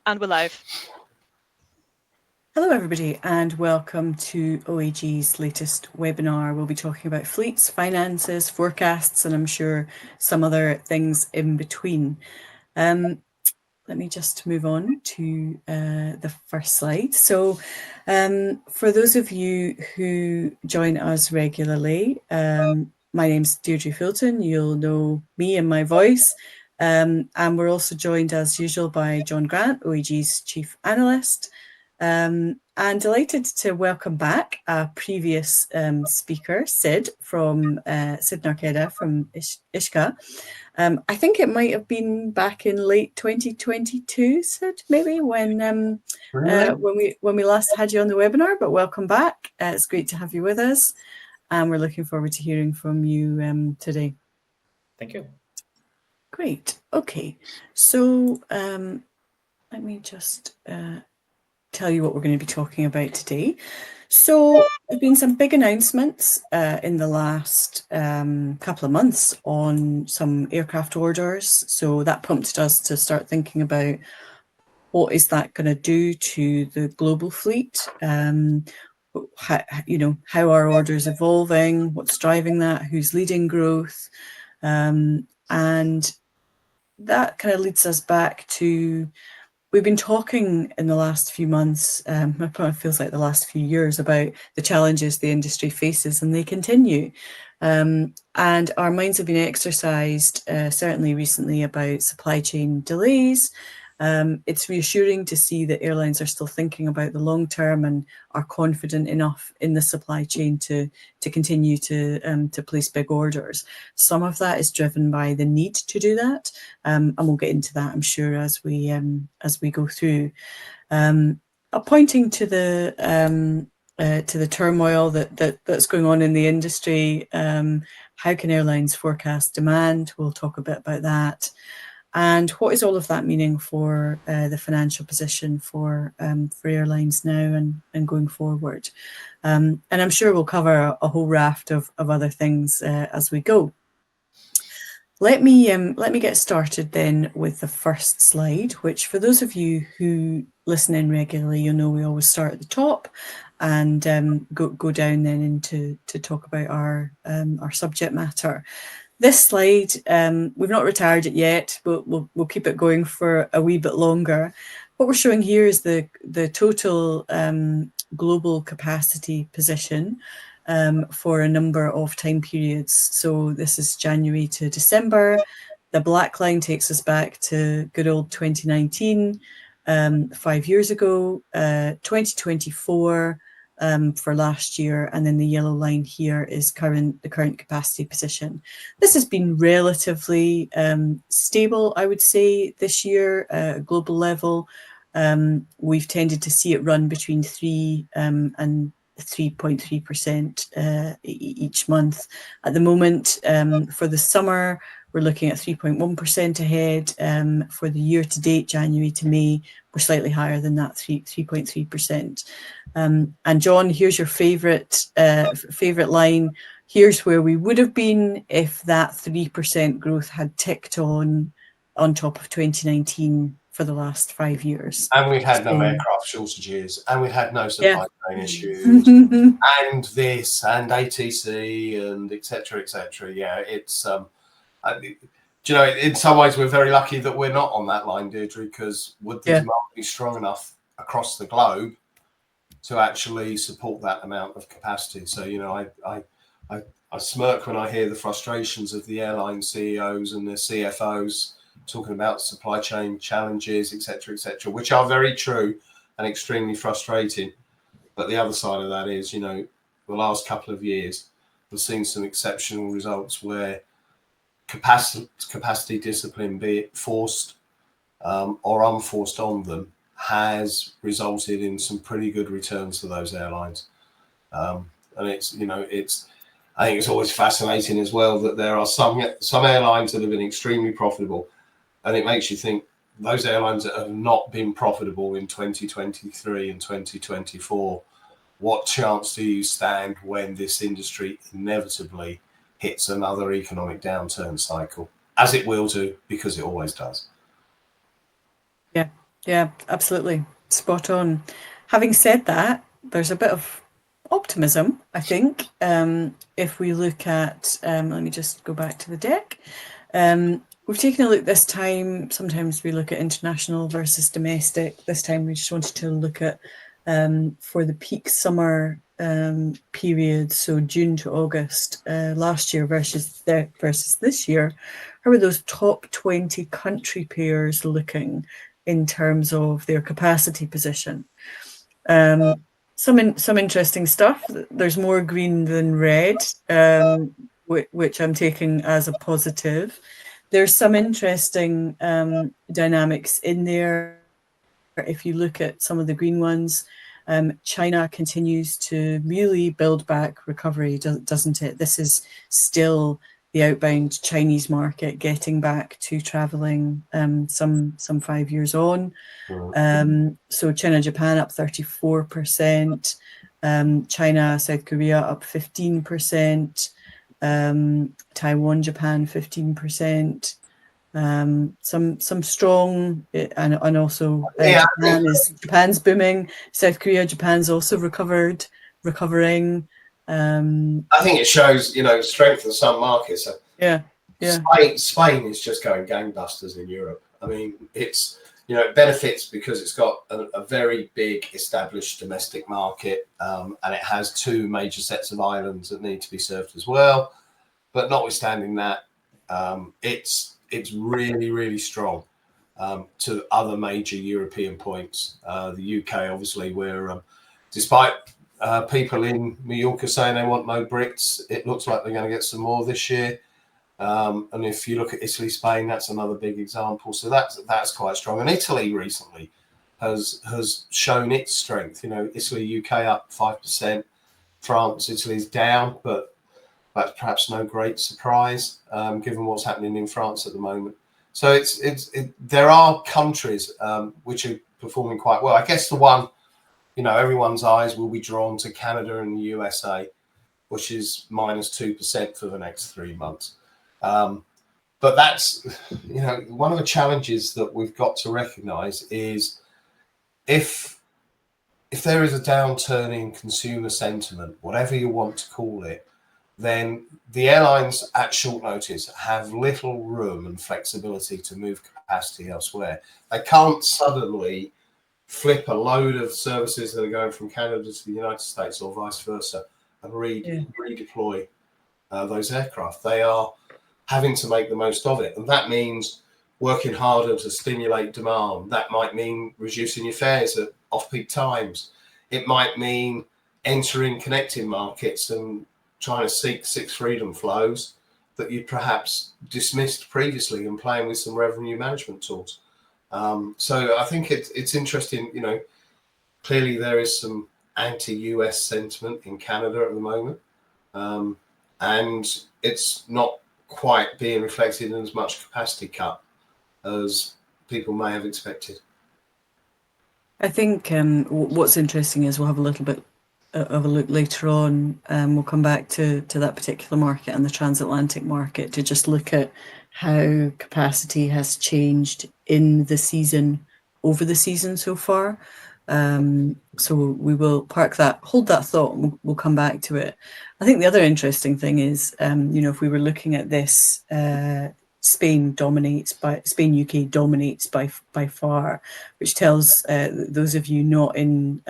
And we're live. Hello everybody and welcome to OAG's latest webinar. We'll be talking about fleets, finances, forecasts, and I'm sure some other things in between. Let me just move on to the first slide. So for those of you who join us regularly, my name's Deirdre Fulton. You'll know me and my voice. And we're also joined as usual by John Grant, OAG's Chief Analyst. And delighted to welcome back a previous speaker, Sid Narkeda from Ishka. I think it might have been back in late 2022, Sid, maybe when we last had you on the webinar. But welcome back. It's great to have you with us, and we're looking forward to hearing from you today. Thank you. Great. Okay, so let me just tell you what we're going to be talking about today. So there've been some big announcements in the last couple of months on some aircraft orders. So that prompted us to start thinking about what is that going to do to the global fleet? How are orders evolving? What's driving that? Who's leading growth? And that kind of leads us back to, we've been talking in the last few months, it probably feels like the last few years, about the challenges the industry faces, and they continue. And our minds have been exercised, certainly recently, about supply chain delays. It's reassuring to see that airlines are still thinking about the long term and are confident enough in the supply chain to continue to place big orders. Some of that is driven by the need to do that, and we'll get into that, I'm sure, as we go through. Pointing to the turmoil that's going on in the industry, how can airlines forecast demand? We'll talk a bit about that. And what is all of that meaning for the financial position for airlines now and going forward? And I'm sure we'll cover a whole raft of other things as we go. Let me get started then with the first slide, which for those of you who listen in regularly, you'll know we always start at the top and go down then into to talk about our subject matter. This slide, we've not retired it yet, but we'll keep it going for a wee bit longer. What we're showing here is the total global capacity position for a number of time periods. So this is January to December. The black line takes us back to good old 2019, 5 years ago, 2024, for last year, and then the yellow line here is the current capacity position. This has been relatively stable, I would say, this year at global level. We've tended to see it run between 3 and 3.3% each month. At the moment, for the summer, we're looking at 3.1% ahead. For the year to date, January to May, we're slightly higher than that, 3.3%. And John, here's your favorite line. Here's where we would have been if that 3% growth had ticked on top of 2019 for the last 5 years. And we'd had no aircraft shortages, and we'd had no supply chain issues, and this, and ATC, and etc. Yeah, it's do you know, in some ways we're very lucky that we're not on that line, Deirdre, because would the demand be strong enough across the globe to actually support that amount of capacity? So, you know, I smirk when I hear the frustrations of the airline CEOs and the CFOs talking about supply chain challenges, etc., which are very true and extremely frustrating. But the other side of that is, you know, the last couple of years, we've seen some exceptional results where capacity discipline, be it forced or unforced on them, has resulted in some pretty good returns for those airlines. And it's, you know, I think it's always fascinating as well that there are some airlines that have been extremely profitable, and it makes you think those airlines that have not been profitable in 2023 and 2024, what chance do you stand when this industry inevitably hits another economic downturn cycle, as it will do, because it always does. Yeah, Yeah, absolutely. Spot on. Having said that, there's a bit of optimism, I think. If we look at, let me just go back to the deck. We've taken a look this time. Sometimes we look at international versus domestic. This time we just wanted to look at for the peak summer period, so June to August last year versus this year. How are those top 20 country pairs looking in terms of their capacity position? Some interesting stuff. There's more green than red, which I'm taking as a positive. There's some interesting dynamics in there. If you look at some of the green ones, China continues to really build back recovery, doesn't it? This is still the outbound Chinese market getting back to traveling some 5 years on. So China, Japan up 34%, China, South Korea up 15%, Taiwan, Japan 15%. Some strong and also Japan's booming. South Korea, Japan's also recovering. I think it shows, strength in some markets. Yeah. Spain is just going gangbusters in Europe. I mean, it's it benefits because it's got a very big established domestic market, and it has two major sets of islands that need to be served as well. But notwithstanding that, it's really, really strong to other major European points. The UK, obviously, where despite people in Mallorca saying they want no Brits, it looks like they're going to get some more this year. And if you look at Italy, Spain, that's another big example. So that's quite strong. And Italy recently has shown its strength. Italy, UK up 5%, France, Italy's down, but that's perhaps no great surprise given what's happening in France at the moment. So there are countries which are performing quite well. I guess the one, everyone's eyes will be drawn to Canada and the USA, which is -2% for the next 3 months. But that's, one of the challenges that we've got to recognize is if there is a downturn in consumer sentiment, whatever you want to call it, then the airlines at short notice have little room and flexibility to move capacity elsewhere. They can't suddenly flip a load of services that are going from Canada to the United States or vice versa and redeploy those aircraft. They are having to make the most of it. And that means working harder to stimulate demand. That might mean reducing your fares at off-peak times. It might mean entering connecting markets and trying to seek sixth freedom flows that you perhaps dismissed previously and playing with some revenue management tools. So I think it's interesting, clearly there is some anti-US sentiment in Canada at the moment. And it's not quite being reflected in as much capacity cut as people may have expected. I think what's interesting is we'll have a little bit of a look later on. We'll come back to that particular market and the transatlantic market to just look at how capacity has changed in the season, over the season so far. So we will hold that thought, and we'll come back to it. I think the other interesting thing is, if we were looking at this, Spain, UK dominates by far, which tells those of you not in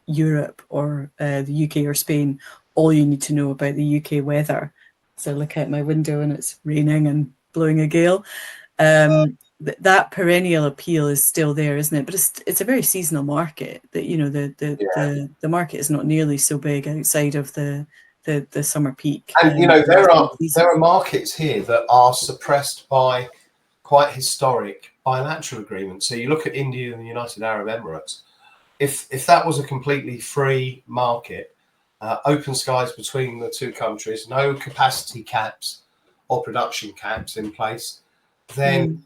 Europe or the UK or Spain all you need to know about the UK weather. So I look out my window and it's raining and blowing a gale. That perennial appeal is still there, isn't it? But it's a very seasonal market. That the market is not nearly so big outside of the summer peak. And there are markets here that are suppressed by quite historic bilateral agreements. So you look at India and the United Arab Emirates. If that was a completely free market, open skies between the two countries, no capacity caps or production caps in place, then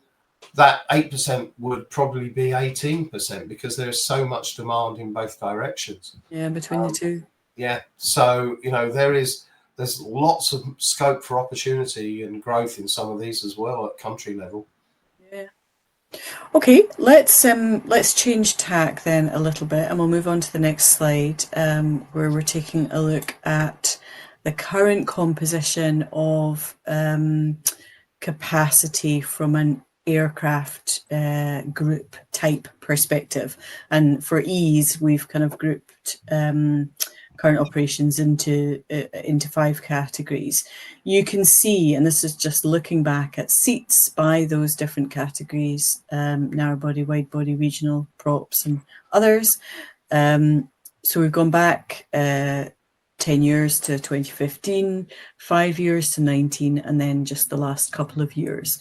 that 8% would probably be 18% because there's so much demand in both directions. Yeah, between the two. Yeah, so there's lots of scope for opportunity and growth in some of these as well at country level. Yeah, Okay, let's change tack then a little bit, and we'll move on to the next slide, where we're taking a look at the current composition of capacity from an aircraft group type perspective. And for ease, we've kind of grouped current operations into 5 categories. You can see, and this is just looking back at seats by those different categories, narrow body, wide body, regional, props, and others. So we've gone back 10 years to 2015, 5 years to 19, and then just the last couple of years.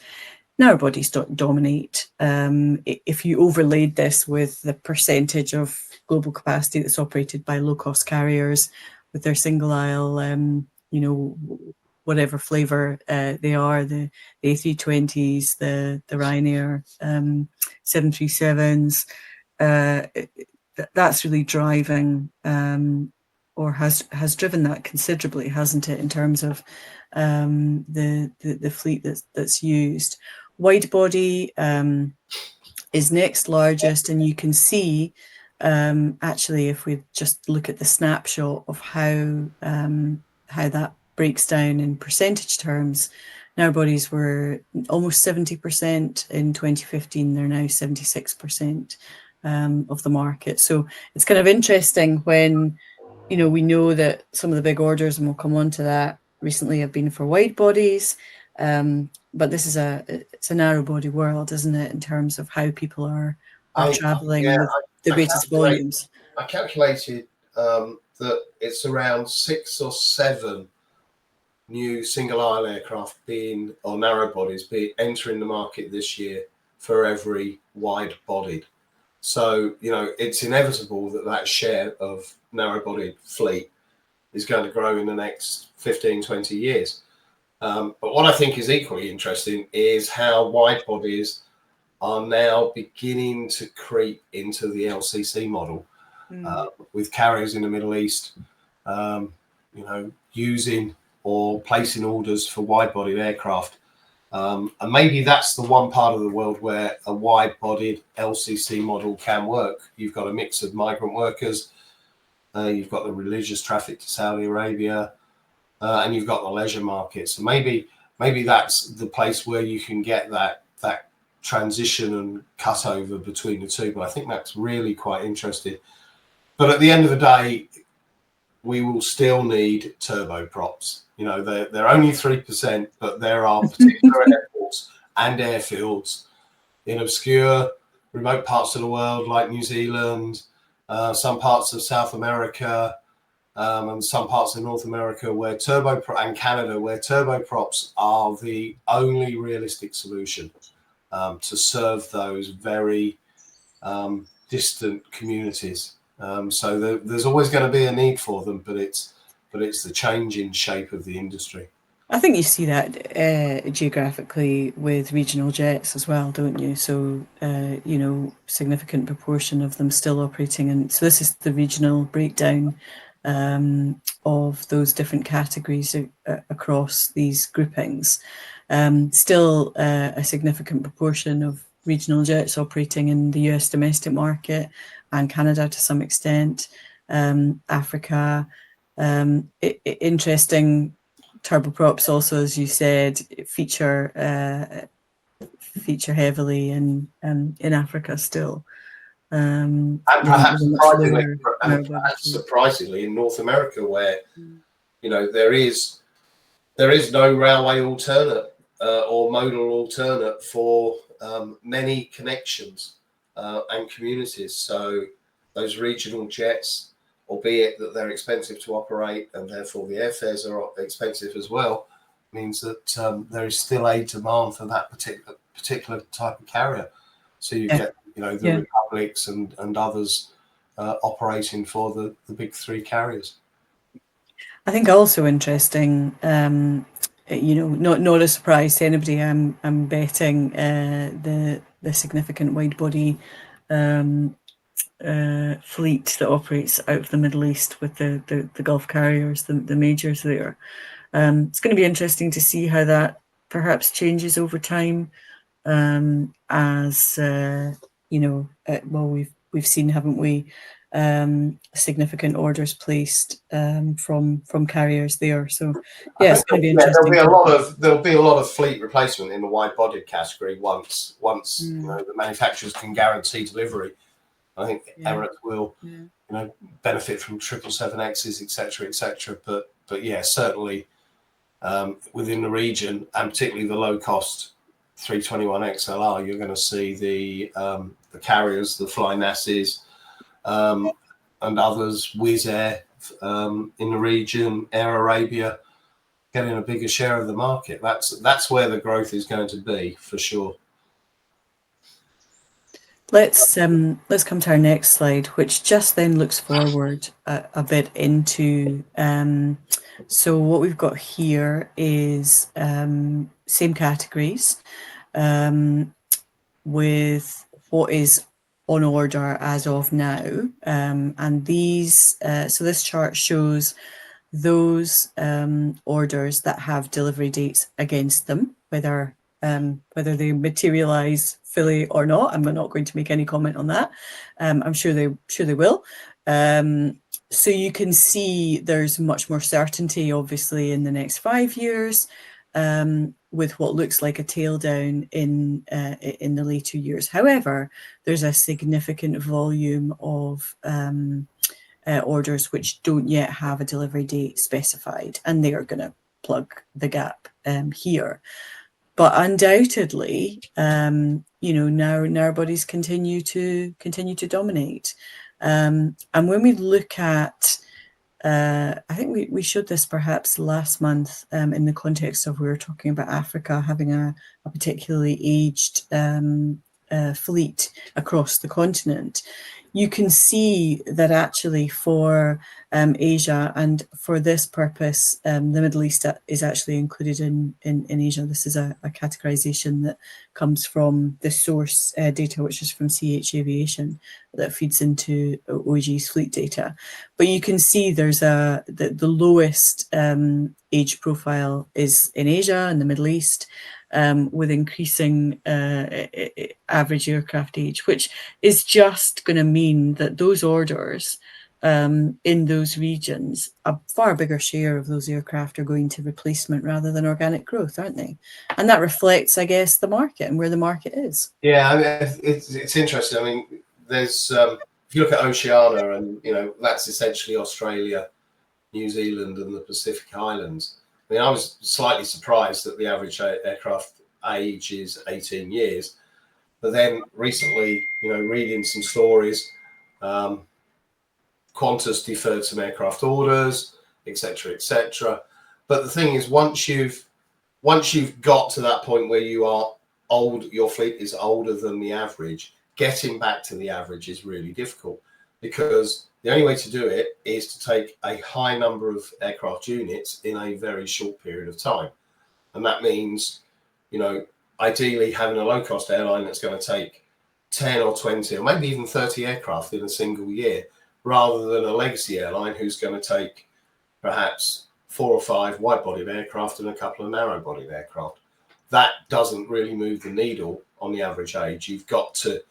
Narrow bodies don't dominate. If you overlaid this with the percentage of global capacity that's operated by low-cost carriers with their single aisle, you know, whatever flavour they are, the A320s, the Ryanair 737s, that's really driving or has driven that considerably, hasn't it, in terms of the fleet that's used. Wide body is next largest, and you can see actually, if we just look at the snapshot of how that breaks down in percentage terms, narrow bodies were almost 70% in 2015. They're now 76% of the market. So it's kind of interesting when, you know, we know that some of the big orders, and we'll come on to that, recently have been for wide bodies. But this is it's a narrow body world, isn't it, in terms of how people are traveling with the greatest volumes. I calculated that it's around 6 or 7 new single aisle aircraft or narrow bodies entering the market this year for every wide bodied. So, you know, it's inevitable that share of narrow bodied fleet is going to grow in the next 15, 20 years. But what I think is equally interesting is how wide bodies are now beginning to creep into the LCC model, with carriers in the Middle East, you know, using or placing orders for wide-bodied aircraft. And maybe that's the one part of the world where a wide-bodied LCC model can work. You've got a mix of migrant workers, you've got the religious traffic to Saudi Arabia, and you've got the leisure market. So maybe that's the place where you can get that transition and cut over between the two. But I think that's really quite interesting. But at the end of the day, we will still need turboprops. You know, they're only 3%, but there are particular airports and airfields in obscure, remote parts of the world, like New Zealand, some parts of South America, and some parts of North America and Canada, where turboprops are the only realistic solution to serve those very distant communities. So there's always going to be a need for them, but it's the changing shape of the industry. I think you see that geographically with regional jets as well, don't you? So, you know, significant proportion of them still operating. And so this is the regional breakdown of those different categories across these groupings. Still a significant proportion of regional jets operating in the US domestic market and Canada to some extent, Africa. Interesting turboprops also, as you said, feature heavily in Africa still. And perhaps surprisingly in North America, where you know there is no railway alternate or modal alternate for many connections and communities. So those regional jets, albeit that they're expensive to operate and therefore the airfares are expensive as well, means that there is still a demand for that particular type of carrier. So you get, you know, the Republics and others operating for the big 3 carriers. I think also interesting, you know, not a surprise to anybody. I'm betting the significant wide body fleet that operates out of the Middle East with the Gulf carriers, the majors there. It's going to be interesting to see how that perhaps changes over time. as well, we've seen, haven't we, significant orders placed from carriers there. So yeah, it's going to be interesting. There'll be a lot of fleet replacement in the wide-bodied category once the manufacturers can guarantee delivery. I think Emirates will benefit from 777Xs, etc. But yeah, certainly within the region, and particularly the low-cost 321 XLR, you're going to see the carriers, the Fly Nasses, and others, Wizz Air in the region, Air Arabia, getting a bigger share of the market. That's where the growth is going to be, for sure. Let's come to our next slide, which just then looks forward a bit into. So what we've got here is same categories with what is on order as of now, and these. So this chart shows those orders that have delivery dates against them, whether they materialize fully or not. I'm not going to make any comment on that. I'm sure they will. So you can see there's much more certainty, obviously, in the next 5 years, with what looks like a tail down in the later years. However, there's a significant volume of orders which don't yet have a delivery date specified, and they are going to plug the gap here. But undoubtedly, narrow bodies continue to dominate. And when we look at, I think we showed this perhaps last month in the context of, we were talking about Africa having a particularly aged fleet across the continent. You can see that actually for Asia, and for this purpose, the Middle East is actually included in Asia. This is a categorization that comes from the source data, which is from CH Aviation, that feeds into OEG's fleet data. But you can see there's the lowest age profile is in Asia and the Middle East, with increasing average aircraft age, which is just going to mean that those orders in those regions, a far bigger share of those aircraft are going to replacement rather than organic growth, aren't they? And that reflects, I guess, the market and where the market is. Yeah, I mean, it's interesting. I mean, there's if you look at Oceania, and that's essentially Australia, New Zealand, and the Pacific Islands. I mean, I was slightly surprised that the average aircraft age is 18 years. But then recently, reading some stories, Qantas deferred some aircraft orders, etc. But the thing is, once you've got to that point where you are old, your fleet is older than the average, getting back to the average is really difficult, because the only way to do it is to take a high number of aircraft units in a very short period of time. And that means, ideally having a low-cost airline that's going to take 10 or 20 or maybe even 30 aircraft in a single year, rather than a legacy airline who's going to take perhaps 4 or 5 wide-bodied aircraft and a couple of narrow-bodied aircraft. That doesn't really move the needle on the average age. You've got to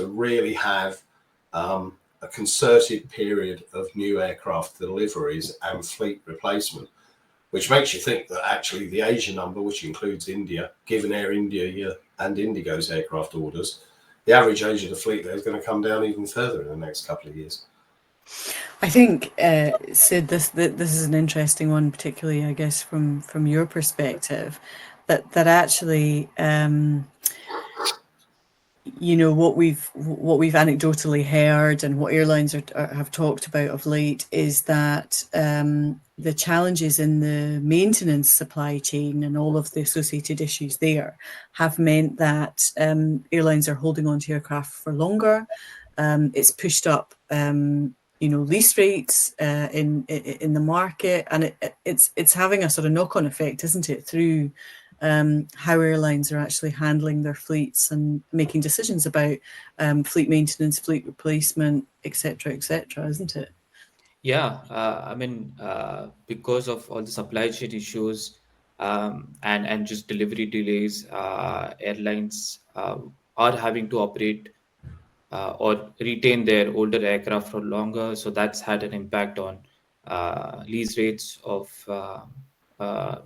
really have a concerted period of new aircraft deliveries and fleet replacement, which makes you think that actually the Asia number, which includes India, given Air India and Indigo's aircraft orders, the average age of the fleet there is going to come down even further in the next couple of years. I think, Sid, this is an interesting one, particularly, I guess, from your perspective, that actually, what we've anecdotally heard and what airlines have talked about of late is that the challenges in the maintenance supply chain and all of the associated issues there have meant that airlines are holding on to aircraft for longer. It's pushed up lease rates in the market, and it's having a sort of knock-on effect, isn't it, through how airlines are actually handling their fleets and making decisions about fleet maintenance, fleet replacement, etc., isn't it? Yeah, I mean, because of all the supply chain issues, and just delivery delays. Airlines are having to operate or retain their older aircraft for longer, so that's had an impact on lease rates of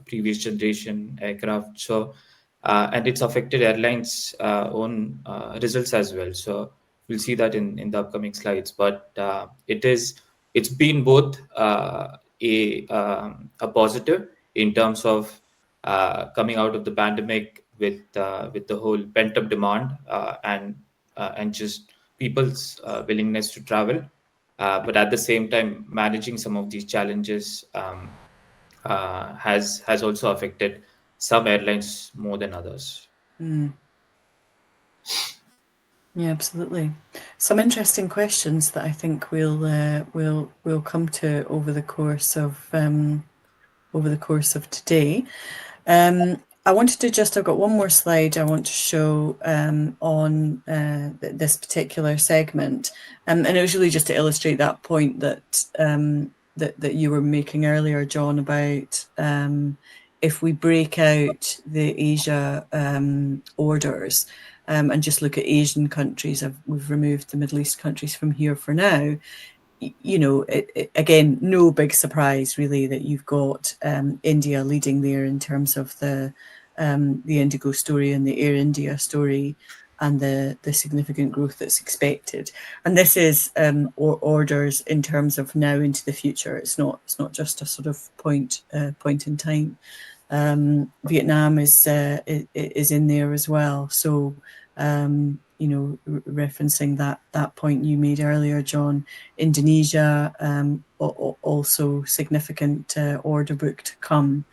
previous generation aircraft. So and it's affected airlines' own results as well. So we'll see that in the upcoming slides. But it's been both a positive in terms of coming out of the pandemic with the whole pent up demand and just people's willingness to travel, but at the same time managing some of these challenges has also affected some airlines more than others. Yeah, absolutely. Some interesting questions that I think we'll come to over the course of today. I wanted to I've got one more slide I want to show on this particular segment, and it was really just to illustrate that point that that you were making earlier, John, about if we break out the Asia orders and just look at Asian countries. We've removed the Middle East countries from here for now. You know, again, no big surprise really that you've got India leading there in terms of the Indigo story and the Air India story and the significant growth that's expected. And this is orders in terms of now into the future. It's not just a sort of point in time. Vietnam is in there as well. So you know, referencing that point you made earlier, John, Indonesia also significant order book to come.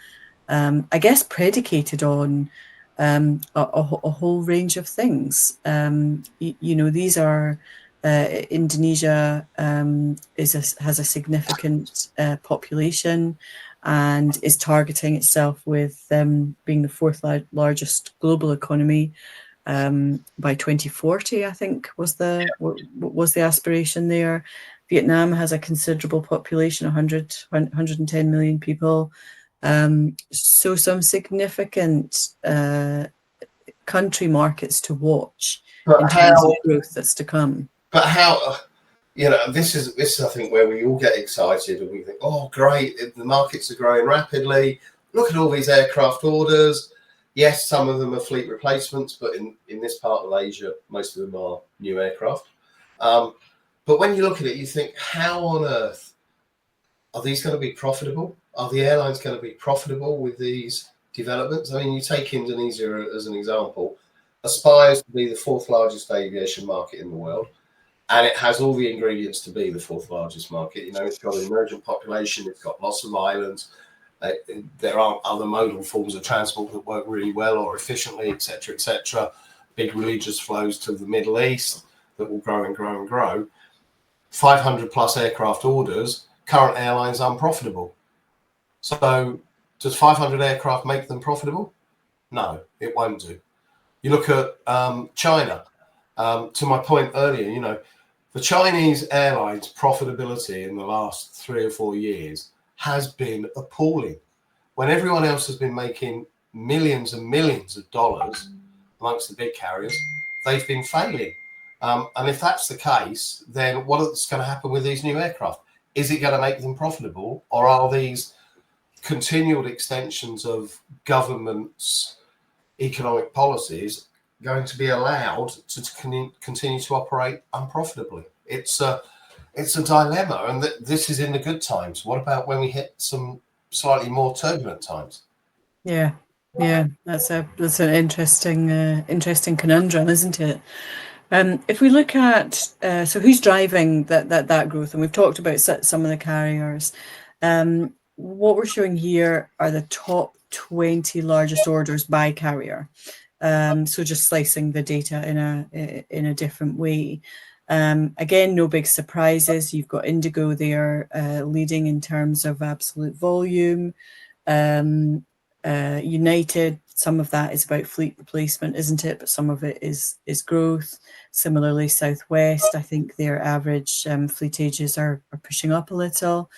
I guess predicated on a whole range of things. You know, these are Indonesia has a significant population and is targeting itself with being the fourth largest global economy by 2040, I think was the aspiration there. Vietnam has a considerable population, 110 million people. So some significant country markets to watch in terms of growth that's to come. But how, you know, this is I think where we all get excited and we think, oh great, the markets are growing rapidly. Look at all these aircraft orders. Yes, some of them are fleet replacements, but in this part of Asia, most of them are new aircraft. But when you look at it, you think, how on earth are these going to be profitable? Are the airlines going to be profitable with these developments? I mean, you take Indonesia as an example, aspires to be the fourth largest aviation market in the world, and it has all the ingredients to be the fourth largest market. You know, it's got an emergent population, it's got lots of islands. There aren't other modal forms of transport that work really well or efficiently, etc., etc. Big religious flows to the Middle East that will grow and grow and grow. 500 plus aircraft orders, current airlines unprofitable. So does 500 aircraft make them profitable? No, it won't do. You look at China. To my point earlier, you know, the Chinese airlines' profitability in the last 3 or 4 years has been appalling. When everyone else has been making millions and millions of dollars amongst the big carriers, they've been failing. And if that's the case, then what's going to happen with these new aircraft? Is it going to make them profitable, or are these continual extensions of government's economic policies going to be allowed to continue to operate unprofitably? It's a dilemma, and this is in the good times. What about when we hit some slightly more turbulent times? Yeah, that's an interesting conundrum, isn't it? If we look at so who's driving that growth, and we've talked about some of the carriers. What we're showing here are the top 20 largest orders by carrier. So just slicing the data in a different way. Again, no big surprises. You've got Indigo there leading in terms of absolute volume. United, some of that is about fleet replacement, isn't it? But some of it is growth. Similarly, Southwest, I think their average fleet ages are pushing up a little.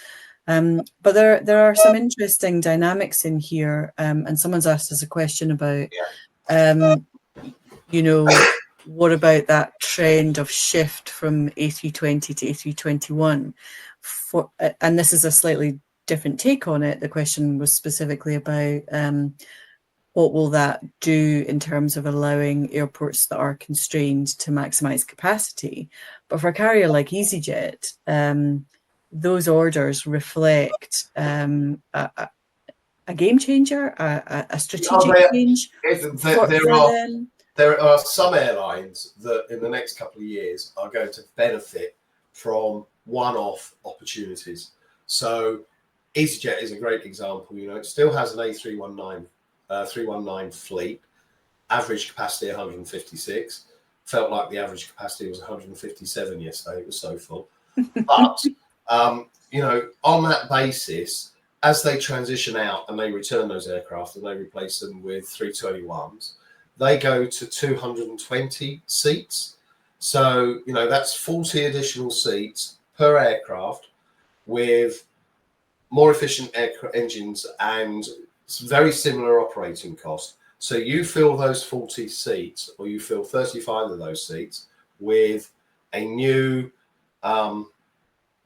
But there are some interesting dynamics in here, and someone's asked us a question about, you know, what about that trend of shift from A320 to A321? And this is a slightly different take on it. The question was specifically about what will that do in terms of allowing airports that are constrained to maximize capacity? But for a carrier like EasyJet, those orders reflect a game changer, a strategic change for them. There are some airlines that in the next couple of years are going to benefit from one-off opportunities. So EasyJet is a great example. You know, it still has an A319 fleet, average capacity 156. Felt like the average capacity was 157 yesterday. It was so full. But you know, on that basis, as they transition out and they return those aircraft and they replace them with 321s, they go to 220 seats. So, you know, that's 40 additional seats per aircraft with more efficient engines and very similar operating costs. So you fill those 40 seats, or you fill 35 of those seats with a new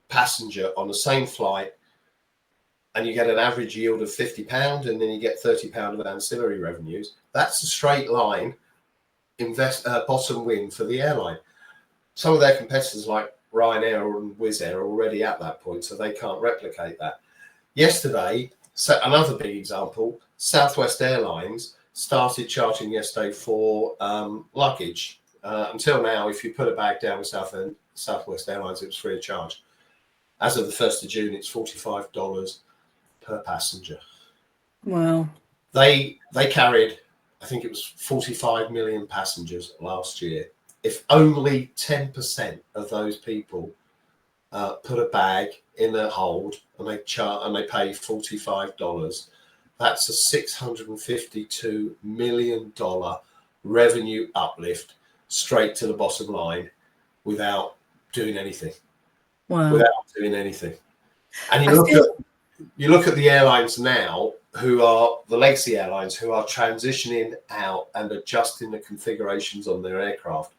passenger on the same flight, and you get an average yield of £50, and then you get £30 of ancillary revenues. That's a straight line bottom win for the airline. Some of their competitors like Ryanair and Wizz Air are already at that point, so they can't replicate that. Yesterday, another big example, Southwest Airlines started charging yesterday for luggage. Until now, if you put a bag down with Southwest Airlines, it was free of charge. As of the 1st of June, it's $45 per passenger. Wow. They carried, I think it was 45 million passengers last year. If only 10% of those people put a bag in their hold and they pay $45, that's a $652 million revenue uplift straight to the bottom line without doing anything. Wow. Without doing anything. And you look at the airlines now, who are the legacy airlines, who are transitioning out and adjusting the configurations on their aircraft.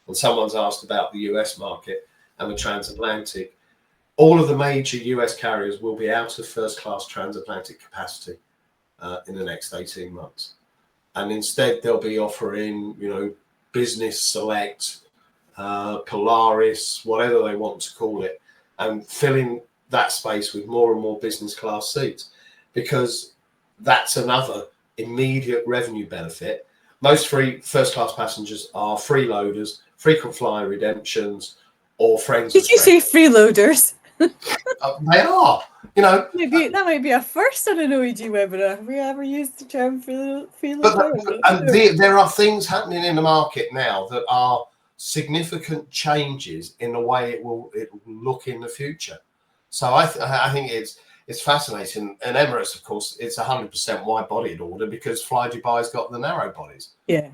And someone's asked about the US market and the transatlantic. All of the major US carriers will be out of first-class transatlantic capacity in the next 18 months. And instead, they'll be offering, you know, business select, Polaris, whatever they want to call it, and filling that space with more and more business class seats, because that's another immediate revenue benefit. Most first class passengers are freeloaders, frequent flyer redemptions, or friends. Did you say freeloaders? They are, you know. That might be a first on an OEG webinar. Have we ever used the term freeloader? And there are things happening in the market now that are significant changes in the way it will look in the future. So I think it's fascinating. And Emirates, of course, it's 100% wide-bodied order because Fly Dubai's got the narrow bodies. Yeah.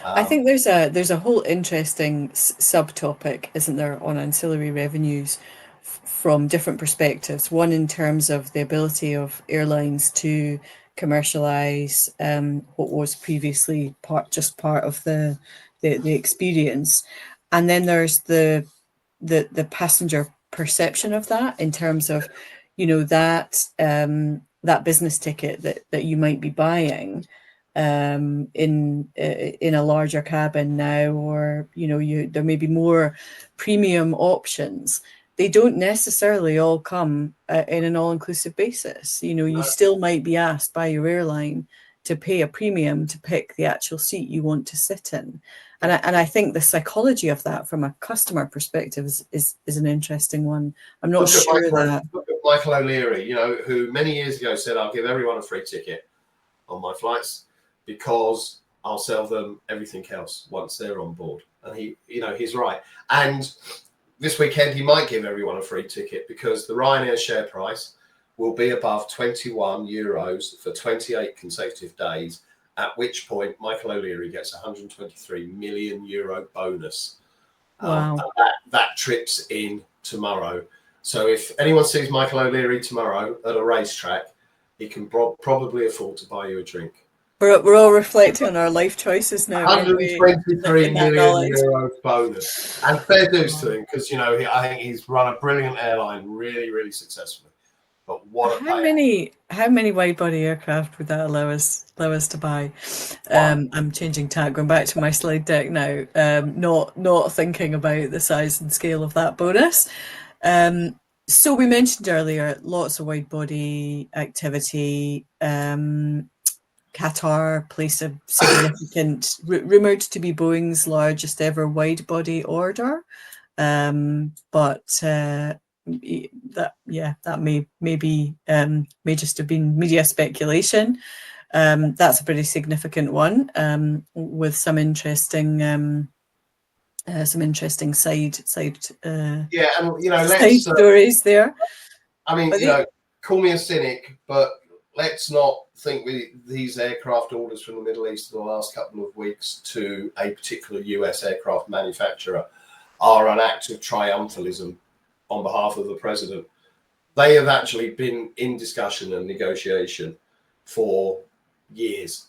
I think there's a whole interesting subtopic, isn't there, on ancillary revenues from different perspectives. One in terms of the ability of airlines to commercialize what was previously just part of the experience, and then there's the passenger perception of that in terms of, you know, that that business ticket that you might be buying in a larger cabin now, or you know, there may be more premium options. They don't necessarily all come in an all-inclusive basis. You know, you still might be asked by your airline to pay a premium to pick the actual seat you want to sit in. And I think the psychology of that from a customer perspective is an interesting one. I'm not sure that... Look at Michael O'Leary, you know, who many years ago said, I'll give everyone a free ticket on my flights because I'll sell them everything else once they're on board. And he, you know, he's right. And this weekend, he might give everyone a free ticket because the Ryanair share price will be above 21 euros for 28 consecutive days, at which point Michael O'Leary gets a 123 million euro bonus. Wow. That trips in tomorrow. So if anyone sees Michael O'Leary tomorrow at a racetrack, he can probably afford to buy you a drink. We're all reflecting on our life choices now, aren't we? 123 In that million knowledge. euro bonus. And fair dues to him, because, you know, I think he's run a brilliant airline really, really successfully. But what a payout. How many wide body aircraft would that allow us to buy? I'm changing tack, going back to my slide deck now. Not thinking about the size and scale of that bonus. So we mentioned earlier lots of wide body activity. Qatar placed a significant, rumoured to be Boeing's largest ever wide body order, but that may just have been media speculation. That's a pretty significant one, with some interesting side and you know, side stories there. I mean, you know, call me a cynic, but let's not think these aircraft orders from the Middle East in the last couple of weeks to a particular US aircraft manufacturer are an act of triumphalism on behalf of the president. They have actually been in discussion and negotiation for years.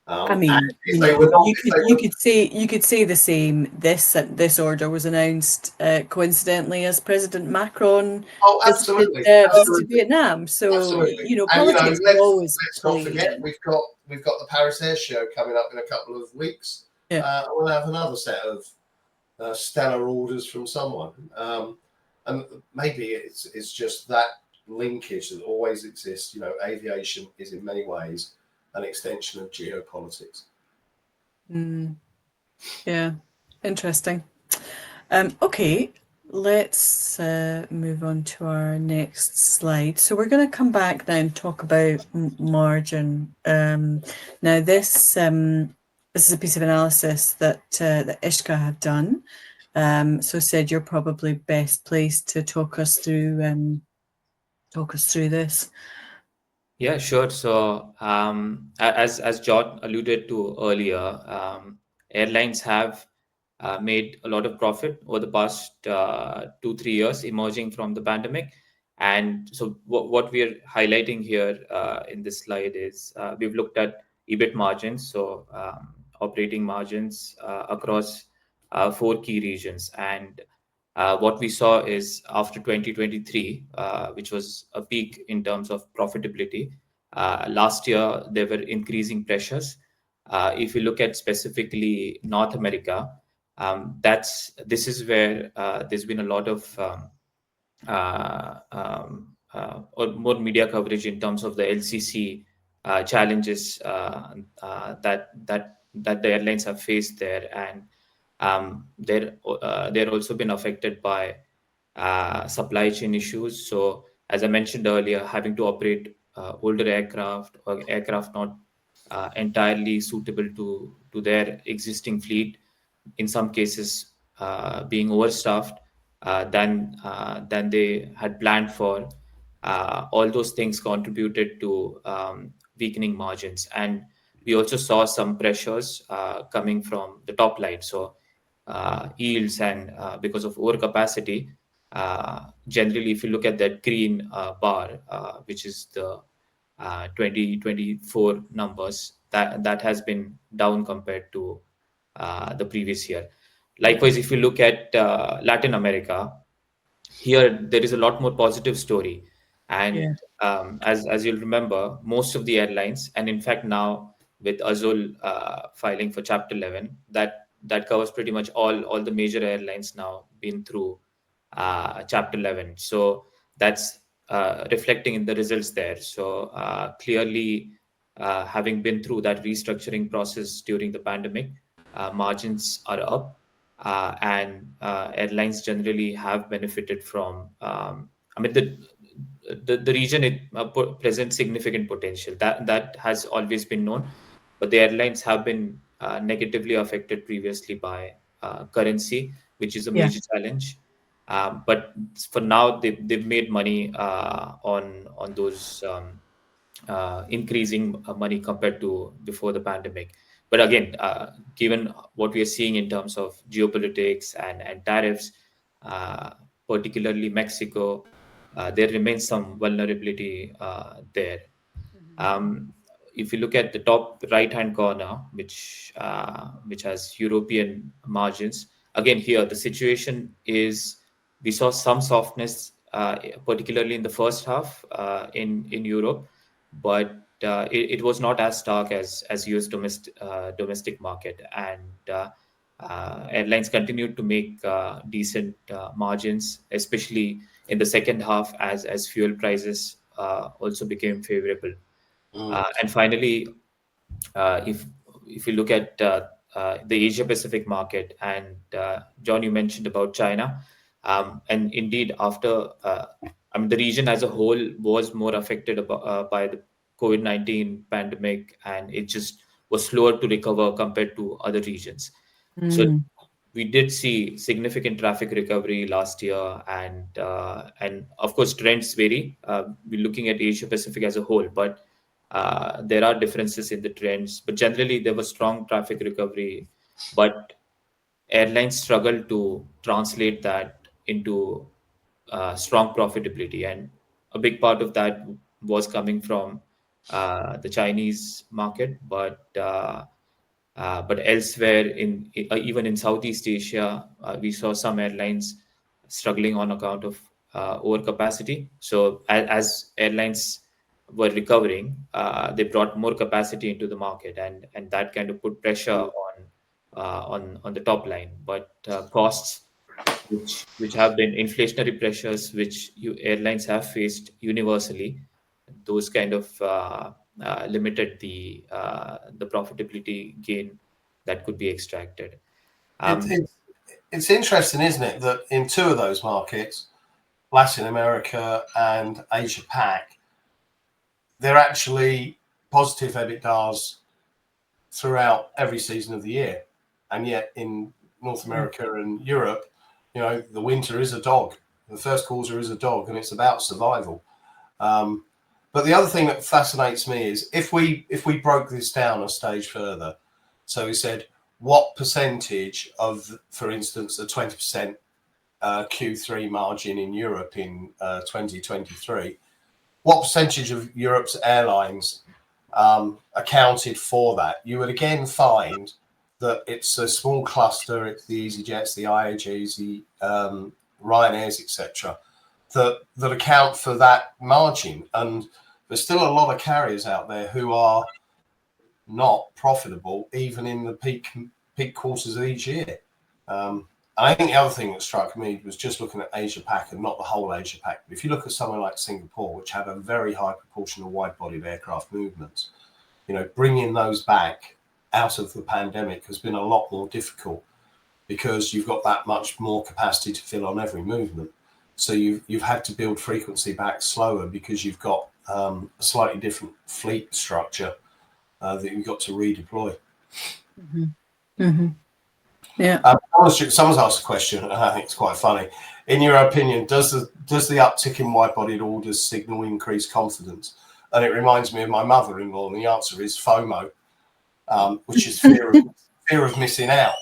I mean, you could say the same. This order was announced coincidentally as President Macron visited Vietnam. So absolutely. You know, politics always. Let's not forget we've got the Paris Air Show coming up in a couple of weeks. Yeah. We'll have another set of stellar orders from someone, and maybe it's just that linkage that always exists. You know, aviation is in many ways an extension of geopolitics. Yeah, interesting. Okay, let's move on to our next slide. So we're going to come back now and talk about margin. Now, this is a piece of analysis that Ishka have done. So Sid, you're probably best placed to talk us through this. Yeah, sure. So as John alluded to earlier, airlines have made a lot of profit over the past 2-3 years emerging from the pandemic. And so what we are highlighting here in this slide is we've looked at EBIT margins, so operating margins across 4 key regions. And what we saw is after 2023, which was a peak in terms of profitability, last year there were increasing pressures. If you look at specifically North America, this is where there's been a lot of or more media coverage in terms of the LCC challenges that the airlines have faced there, and they're also been affected by supply chain issues. So as I mentioned earlier, having to operate older aircraft or aircraft not entirely suitable to their existing fleet, in some cases being overstaffed than they had planned for. All those things contributed to weakening margins, and we also saw some pressures coming from the top line. So yields and because of overcapacity, generally, if you look at that green bar, which is the 2024 numbers, that has been down compared to the previous year. Likewise, if you look at Latin America, here there is a lot more positive story. And as you'll remember, most of the airlines, and in fact now with Azul filing for Chapter 11, that covers pretty much all the major airlines now been through Chapter 11. So that's reflecting in the results there. So clearly, having been through that restructuring process during the pandemic, margins are up, and airlines generally have benefited from. The region presents significant potential. That has always been known, but the airlines have been negatively affected previously by currency, which is a major challenge. But for now, they've made money on those increasing money compared to before the pandemic. But again, given what we are seeing in terms of geopolitics and tariffs, particularly Mexico, there remains some vulnerability there. If you look at the top right-hand corner, which has European margins, again here the situation is we saw some softness, particularly in the first half in Europe, but it was not as stark as US domestic market, and airlines continued to make decent margins, especially in the second half as fuel prices also became favorable. And finally, if you look at the Asia Pacific market, and John, you mentioned about China, and indeed after the region as a whole was more affected by the COVID-19 pandemic, and it just was slower to recover compared to other regions. So we did see significant traffic recovery last year, and of course trends vary. We're looking at Asia Pacific as a whole, but there are differences in the trends. But generally, there was strong traffic recovery, but airlines struggled to translate that into strong profitability, and a big part of that was coming from the Chinese market, but elsewhere even in Southeast Asia, we saw some airlines struggling on account of overcapacity. So as airlines were recovering, they brought more capacity into the market, and that kind of put pressure on the top line. But costs, which have been inflationary pressures, which airlines have faced universally, those kind of limited the profitability gain that could be extracted. It's interesting, isn't it, that in two of those markets, Latin America and Asia Pac, they're actually positive EBITDAs throughout every season of the year, and yet in North America and Europe, the winter is a dog, the first quarter is a dog, and it's about survival. But the other thing that fascinates me is if we broke this down a stage further, so we said what percentage of, for instance, a 20% Q3 margin in Europe in 2023, what percentage of Europe's airlines accounted for that? You would again find that it's a small cluster. It's the EasyJets, the IAGs, the Ryanairs, etc., that account for that margin. And there's still a lot of carriers out there who are not profitable, even in the peak quarters of each year. And I think the other thing that struck me was just looking at Asia Pac, and not the whole Asia Pac. But if you look at somewhere like Singapore, which have a very high proportion of wide-bodied aircraft movements, bringing those back out of the pandemic has been a lot more difficult because you've got that much more capacity to fill on every movement. So you've had to build frequency back slower because you've got a slightly different fleet structure that you've got to redeploy. Mm-hmm. Mm-hmm. Yeah. Someone's asked a question, and I think it's quite funny. In your opinion, does the uptick in wide-bodied orders signal increased confidence? And it reminds me of my mother-in-law, and the answer is FOMO, which is fear of missing out.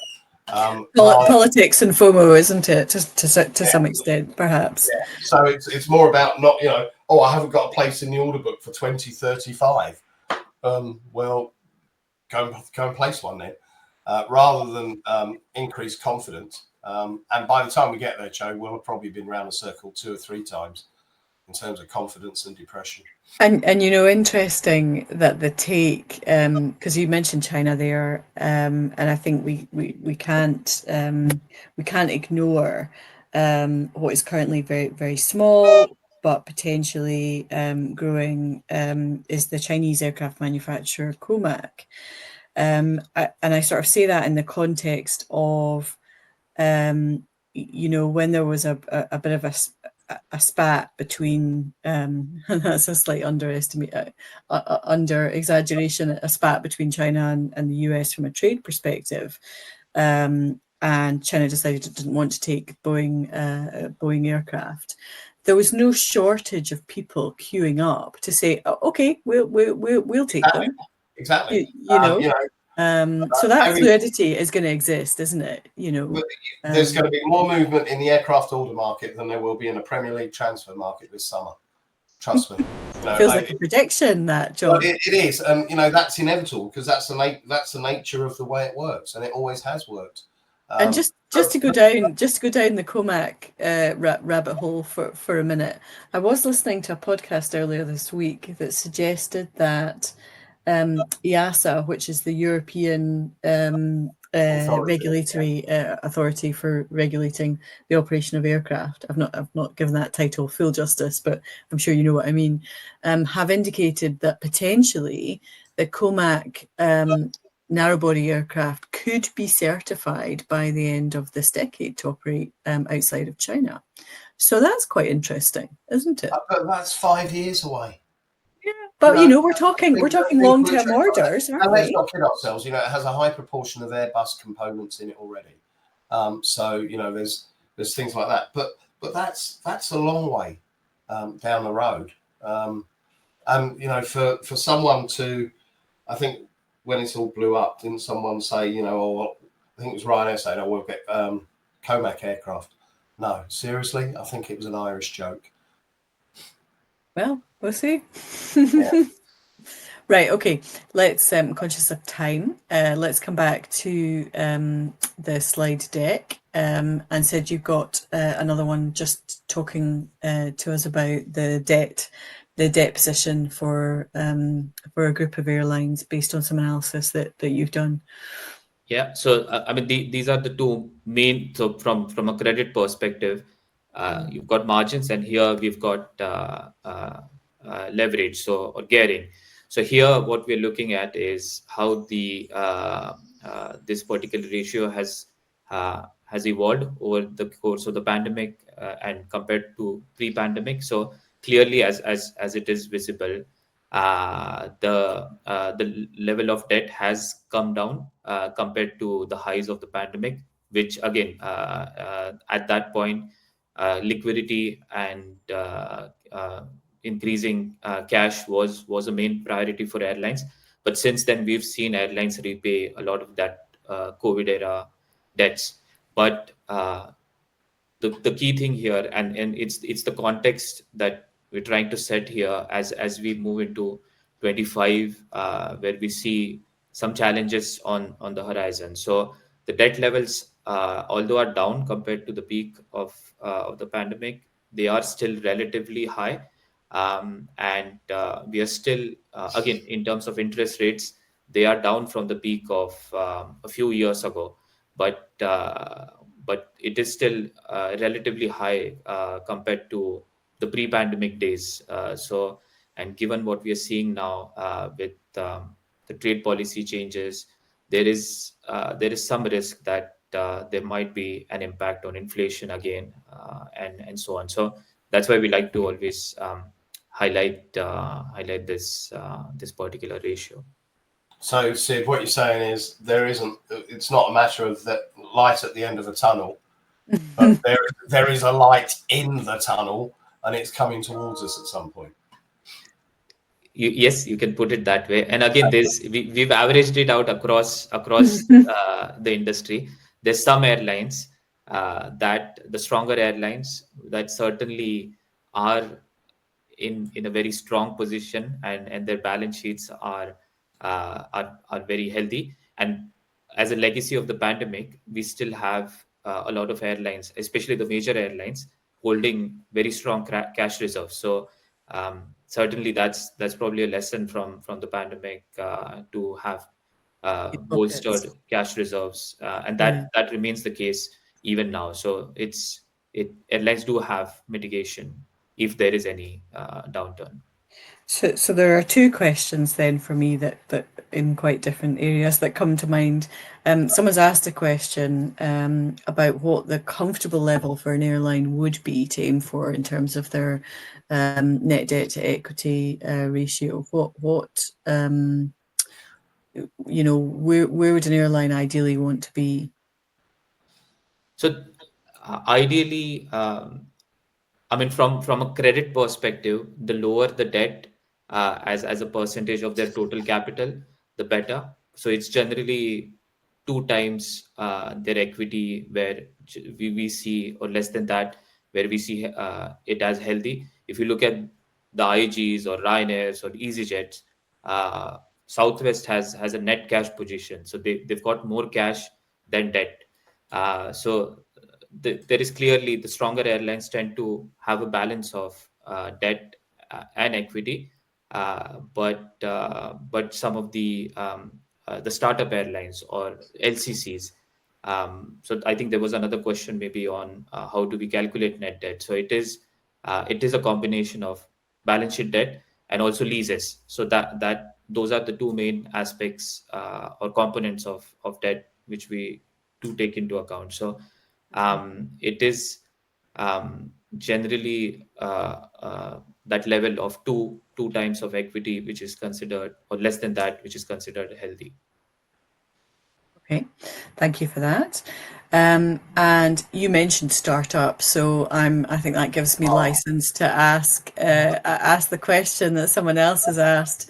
Politics and FOMO, isn't it? To some extent, perhaps. Yeah. So it's more about not, I haven't got a place in the order book for 2035. Well, go and place one then, rather than increase confidence. And by the time we get there, Joe, we'll have probably been round the circle 2 or 3 times in terms of confidence and depression. And interesting that the take, because you mentioned China there, and I think we can't ignore what is currently very, very small but potentially growing is the Chinese aircraft manufacturer COMAC. And I sort of say that in the context of when there was a bit of a spat between, and that's a slight under exaggeration, a spat between China and the US from a trade perspective. And China decided it didn't want to take Boeing aircraft. There was no shortage of people queuing up to say, "Oh, okay, we'll take them." Exactly. So that fluidity is going to exist, isn't it? You know, there's going to be more movement in the aircraft order market than there will be in the Premier League transfer market this summer. Trust me. Feels like a prediction, that, John. Well, it is, and that's inevitable because that's the nature of the way it works, and it always has worked. And just to go down the COMAC rabbit hole for a minute, I was listening to a podcast earlier this week that suggested that EASA, which is the European regulatory authority for regulating the operation of aircraft, I've not given that title full justice, but I'm sure you know what I mean, have indicated that potentially the COMAC narrow-body aircraft could be certified by the end of this decade to operate outside of China. So that's quite interesting, isn't it? But that's 5 years away. Yeah, but we're talking long-term orders, aren't we? Let's not kid ourselves. It has a high proportion of Airbus components in it already. So there's things like that. But that's a long way down the road. And for someone to, I think when it's all blew up, didn't someone say, I think it was Ryanair saying, we'll get COMAC aircraft. No, seriously, I think it was an Irish joke. Well, we'll see. Yeah. Right, okay, let's, conscious of time, let's come back to the slide deck, and said you've got another one just talking to us about the debt position for a group of airlines based on some analysis that you've done. Yeah, so these are the two main. So from a credit perspective, you've got margins, and here we've got leverage, or gearing. So here, what we're looking at is how the this particular ratio has evolved over the course of the pandemic and compared to pre-pandemic. So clearly, as it is visible, the level of debt has come down compared to the highs of the pandemic, which again at that point liquidity and increasing cash was a main priority for airlines. But since then, we've seen airlines repay a lot of that COVID era debts. But the key thing here, and it's the context that we're trying to set here as we move into 25, where we see some challenges on the horizon. So the debt levels, although are down compared to the peak of the pandemic, they are still relatively high. And we are still, again, in terms of interest rates, they are down from the peak of a few years ago. But it is still relatively high compared to the pre-pandemic days. And given what we are seeing now with the trade policy changes, there is some risk that there might be an impact on inflation again, and so on. So that's why we like to always highlight this particular ratio. So, Sid, what you're saying is it's not a matter of the light at the end of the tunnel, but there is a light in the tunnel, and it's coming towards us at some point. Yes, you can put it that way. And again, we've averaged it out across the industry. There's some airlines that the stronger airlines that certainly are in a very strong position, and their balance sheets are very healthy. And as a legacy of the pandemic, we still have a lot of airlines, especially the major airlines, holding very strong cash reserves. So certainly that's probably a lesson from the pandemic, to have bolstered cash reserves, and that remains the case even now. So airlines do have mitigation if there is any downturn. So there are two questions then for me that in quite different areas that come to mind. Someone's asked a question about what the comfortable level for an airline would be to aim for in terms of their net debt to equity ratio. What where would an airline ideally want to be? So ideally, from a credit perspective, the lower the debt as a percentage of their total capital, the better. so it's generally 2 times their equity, where we see, or less than that, where we see it as healthy. If you look at the IGs or Ryanairs or EasyJets, Southwest has a net cash position, so they've got more cash than debt. So there is clearly, the stronger airlines tend to have a balance of debt and equity, but some of the startup airlines or LCCs. So I think there was another question maybe on how do we calculate net debt. So it is a combination of balance sheet debt and also leases. So that those are the two main aspects or components of debt which we do take into account. So it is generally that level of two times of equity, which is considered, or less than that, which is considered healthy. Okay, thank you for that. And you mentioned startup, so I think that gives me license to ask the question that someone else has asked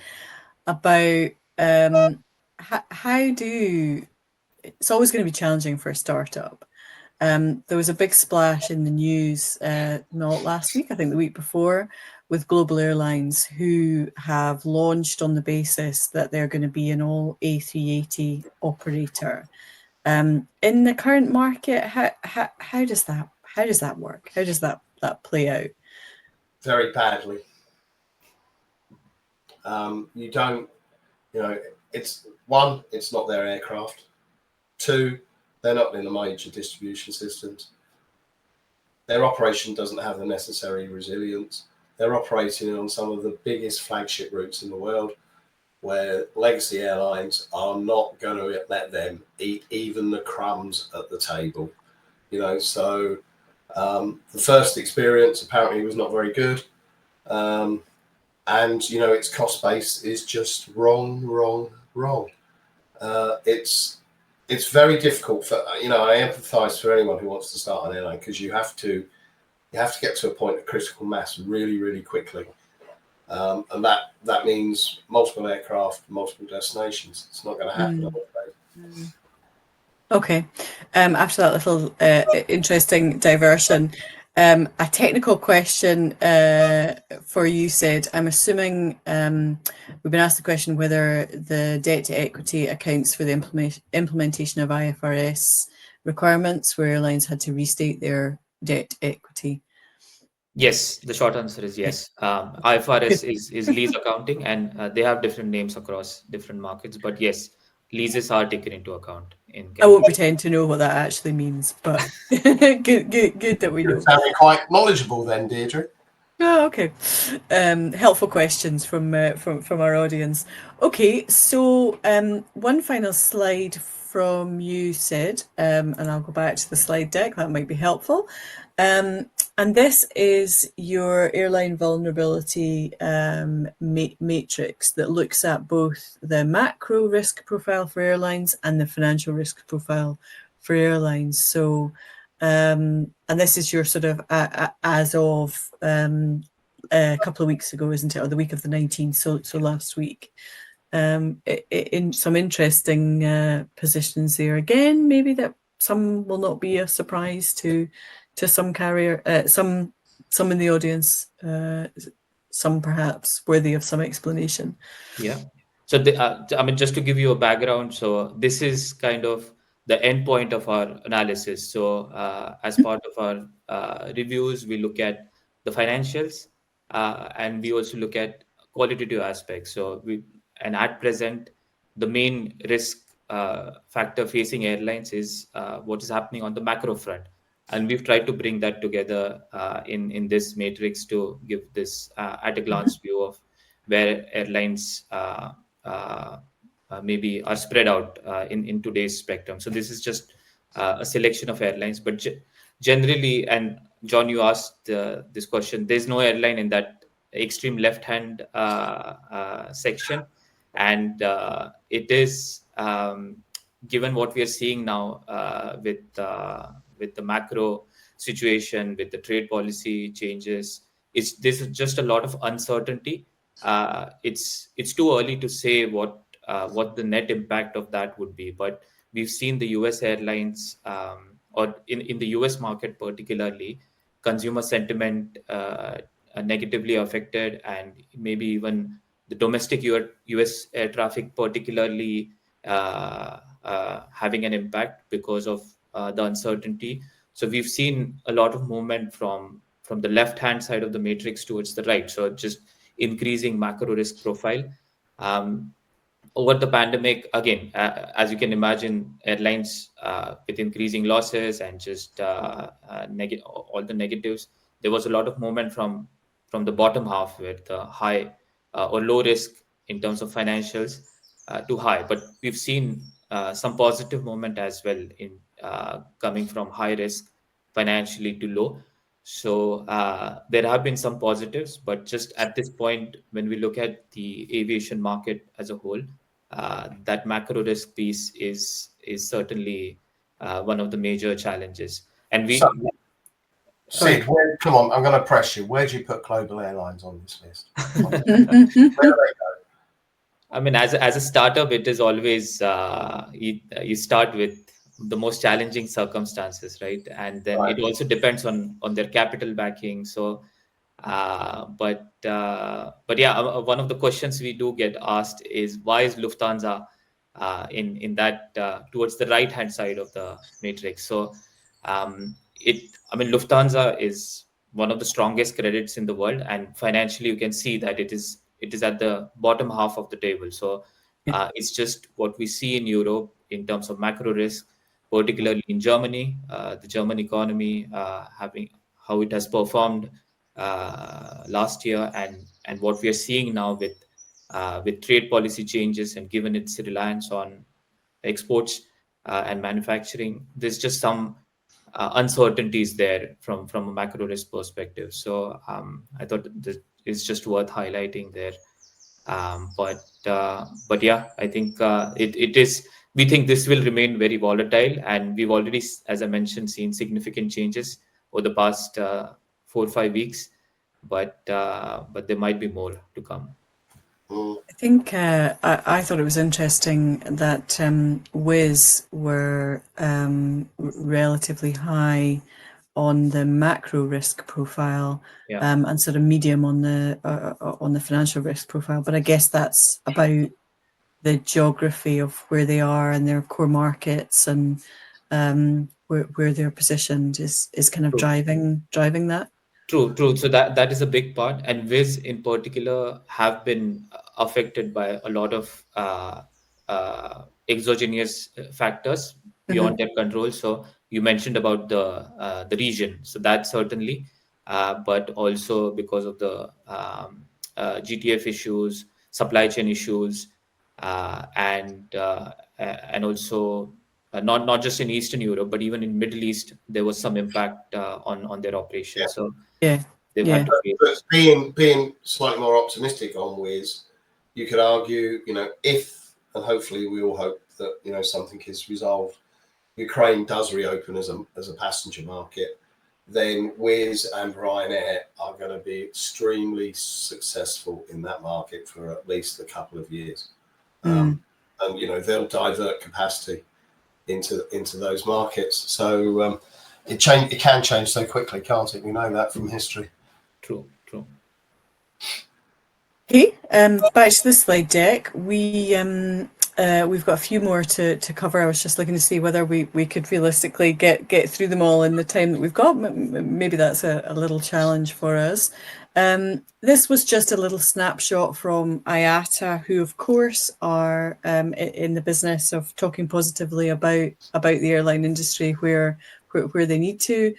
about how do. It's always going to be challenging for a startup. There was a big splash in the news not last week, I think the week before, with Global Airlines, who have launched on the basis that they're going to be an all A380 operator. In the current market, how does that work? How does that play out? Very badly. It's not their aircraft. 2, they're not in the major distribution systems. Their operation doesn't have the necessary resilience. They're operating on some of the biggest flagship routes in the world, where legacy airlines are not going to let them eat even the crumbs at the table. So the first experience apparently was not very good. And, its cost base is just wrong. It's very difficult for, I empathise for anyone who wants to start an airline, because you have to get to a point of critical mass really, really quickly. And that means multiple aircraft, multiple destinations. It's not going to happen, I'm afraid. Okay. After that little interesting diversion, a technical question for you, Sid. I'm assuming we've been asked the question whether the debt to equity accounts for the implementation of IFRS requirements, where airlines had to restate their debt equity. Yes, the short answer is yes. IFRS is lease accounting, and they have different names across different markets. But yes, leases are taken into account. I won't pretend to know what that actually means, but good that we know. You're sounding quite knowledgeable then, Deirdre. Oh, okay. Helpful questions from our audience. Okay, so one final slide from you, Sid, and I'll go back to the slide deck. That might be helpful. And this is your airline vulnerability matrix that looks at both the macro risk profile for airlines and the financial risk profile for airlines. So, and this is your sort of as of a couple of weeks ago, isn't it? Or the week of the 19th, so last week. In some interesting positions there again, maybe that some will not be a surprise to some carrier, some in the audience, some perhaps worthy of some explanation. Yeah. So just to give you a background, so this is kind of the end point of our analysis. So as part of our reviews, we look at the financials, and we also look at qualitative aspects. So at present, the main risk factor facing airlines is what is happening on the macro front. And we've tried to bring that together in this matrix to give this at a glance view of where airlines maybe are spread out in today's spectrum. So this is just a selection of airlines, but generally, and John, you asked this question, there's no airline in that extreme left-hand section. And it is, given what we are seeing now with the macro situation, with the trade policy changes, this is just a lot of uncertainty. It's too early to say what what the net impact of that would be. But we've seen the US airlines, or in the US market particularly, consumer sentiment negatively affected, and maybe even the domestic US air traffic particularly having an impact because of the uncertainty. So we've seen a lot of movement from the left-hand side of the matrix towards the right. So just increasing macro risk profile. Over the pandemic, again, as you can imagine, airlines with increasing losses and just all the negatives, there was a lot of movement from the bottom half with high or low risk in terms of financials to high. But we've seen some positive movement as well in coming from high risk financially to low. So there have been some positives, but just at this point, when we look at the aviation market as a whole, that macro risk piece is certainly one of the major challenges. And we, So, Sid, come on, I'm going to press you. Where do you put global airlines on this list? Where do they go? I mean, as a startup, it is always you start with the most challenging circumstances, right? And then Right. it also depends on their capital backing. So, but yeah, one of the questions we do get asked is, why is Lufthansa in that towards the right hand side of the matrix? So, I mean, Lufthansa is one of the strongest credits in the world, and financially, you can see that it is at the bottom half of the table. So it's just what we see in Europe in terms of macro risk, particularly in Germany, the German economy having how it has performed last year, and what we are seeing now with trade policy changes, and given its reliance on exports and manufacturing, there's just some uncertainties there from a macro risk perspective. So I thought this is just worth highlighting there. But yeah, I think it is. We think this will remain very volatile, and we've already, as I mentioned, seen significant changes over the past 4 or 5 weeks. But there might be more to come. I think I thought it was interesting that Wizz were relatively high on the macro risk profile, Yeah. and sort of medium on the financial risk profile. But I guess that's about the geography of where they are and their core markets, and where they're positioned is kind of driving that. True. So that is a big part, and Wizz in particular have been affected by a lot of exogenous factors beyond their control. So you mentioned about the region, so that certainly, but also because of the GTF issues, supply chain issues, and also not just in Eastern Europe, but even in Middle East, there was some impact on their operations. Yeah. So Yeah. they've had to face. But being slightly more optimistic on Wizz, you could argue, if, and hopefully we all hope that, something is resolved, Ukraine does reopen as a passenger market, then Wizz and Ryanair are going to be extremely successful in that market for at least a couple of years. And they'll divert capacity into those markets. So it can change so quickly, can't it? We know that from history. True. Okay, back to the slide deck. We've got a few more to cover. I was just looking to see whether we could realistically get through them all in the time that we've got. Maybe that's a little challenge for us. This was just a little snapshot from IATA, who of course are in the business of talking positively about the airline industry where they need to.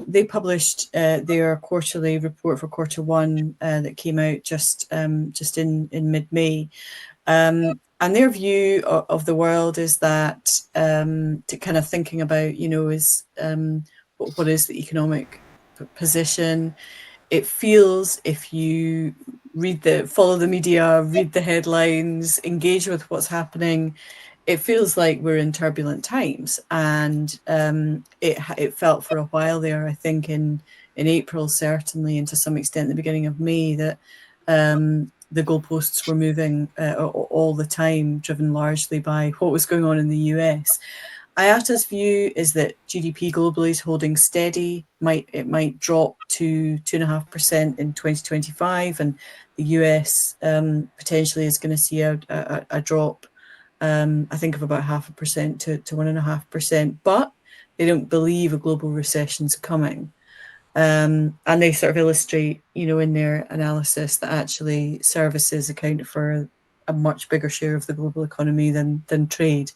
They published their quarterly report for quarter one that came out just in mid-May. And their view of the world is that to kind of thinking about, is what is the economic position. It feels, if you follow the media, read the headlines, engage with what's happening, it feels like we're in turbulent times. And it felt for a while there, I think in April, certainly, and to some extent the beginning of May, that the goalposts were moving all the time, driven largely by what was going on in the US. IATA's view is that GDP globally is holding steady. It might drop to 2.5% in 2025, and the US potentially is going to see a drop, I think, of about 0.5% to 1.5%. But they don't believe a global recession's coming. And they sort of illustrate, in their analysis that actually services account for a much bigger share of the global economy than trade.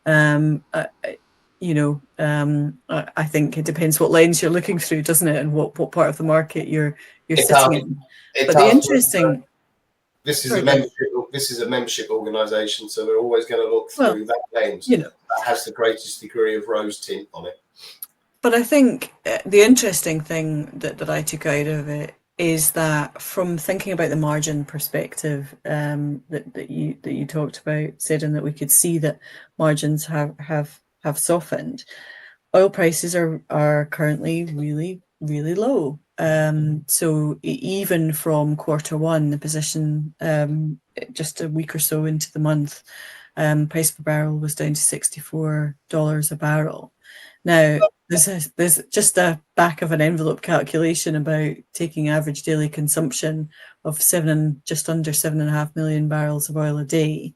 I think it depends what lens you're looking through, doesn't it, and what part of the market you're sitting in. But the interesting. This is a membership organisation, so we're always going to look through that lens that has the greatest degree of rose tint on it. But I think the interesting thing that I took out of it is that, from thinking about the margin perspective that you talked about, Sid, and that we could see that margins have softened. Oil prices are currently really, really low. So even from Q1, the position just a week or so into the month, price per barrel was down to $64 a barrel. Now, there's just a back of an envelope calculation about taking average daily consumption of just under 7.5 million barrels of oil a day.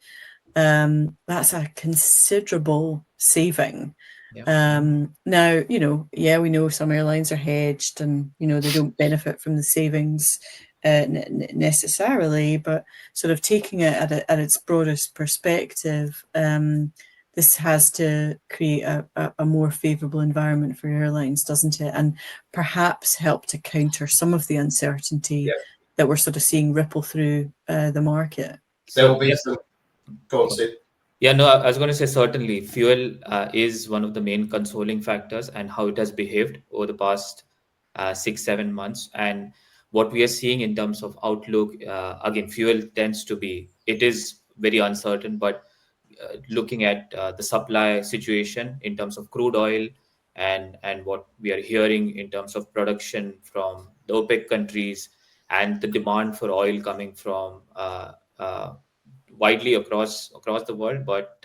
That's a considerable saving. Yeah. Now, we know some airlines are hedged and, they don't benefit from the savings necessarily, but sort of taking it at its broadest perspective, this has to create a more favourable environment for airlines, doesn't it? And perhaps help to counter some of the uncertainty that we're sort of seeing ripple through the market. There will be some. Go on, Sid. Yeah, no, I was going to say certainly fuel is one of the main consoling factors, and how it has behaved over the past 6-7 months. And what we are seeing in terms of outlook, again, fuel tends to be, it is very uncertain, but looking at the supply situation in terms of crude oil and what we are hearing in terms of production from the OPEC countries and the demand for oil coming from widely across the world, but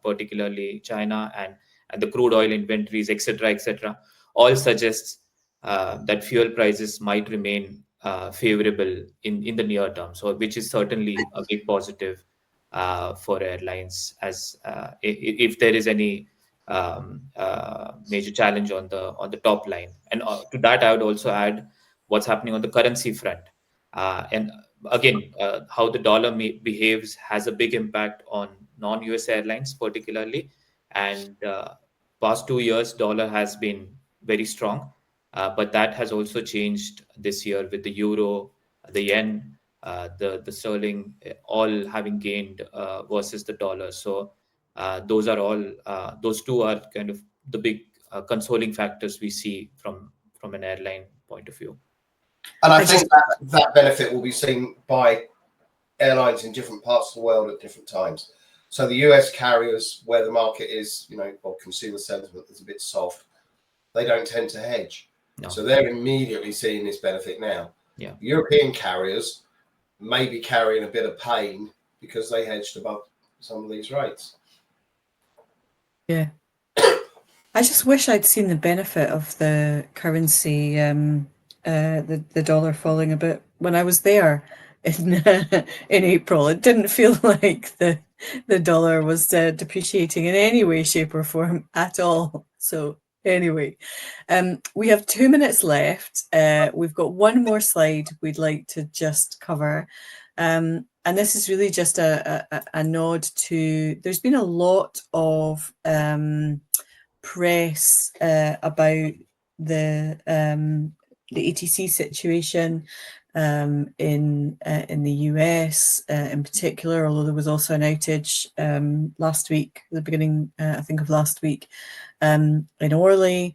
particularly China and the crude oil inventories, etc., all suggests that fuel prices might remain favorable in the near term. So, which is certainly a big positive for airlines, as if there is any major challenge on the top line. And to that, I would also add what's happening on the currency front. And again, how the dollar behaves has a big impact on non-US airlines, particularly. And past 2 years, dollar has been very strong, but that has also changed this year with the euro, the yen, the sterling, all having gained versus the dollar. So those two are kind of the big consoling factors we see from an airline point of view. And I think that benefit will be seen by airlines in different parts of the world at different times. So the US carriers, where the market is, or consumer sentiment is a bit soft, they don't tend to hedge. No. So they're immediately seeing this benefit now. Yeah. European carriers may be carrying a bit of pain because they hedged above some of these rates. Yeah. I just wish I'd seen the benefit of the currency, the dollar falling a bit when I was there in April. It didn't feel like the dollar was depreciating in any way, shape, or form at all. So anyway, we have 2 minutes left. We've got one more slide we'd like to just cover. And this is really just a nod to, there's been a lot of press about the ATC situation in the US in particular, although there was also an outage last week, the beginning, I think, of last week in Orly.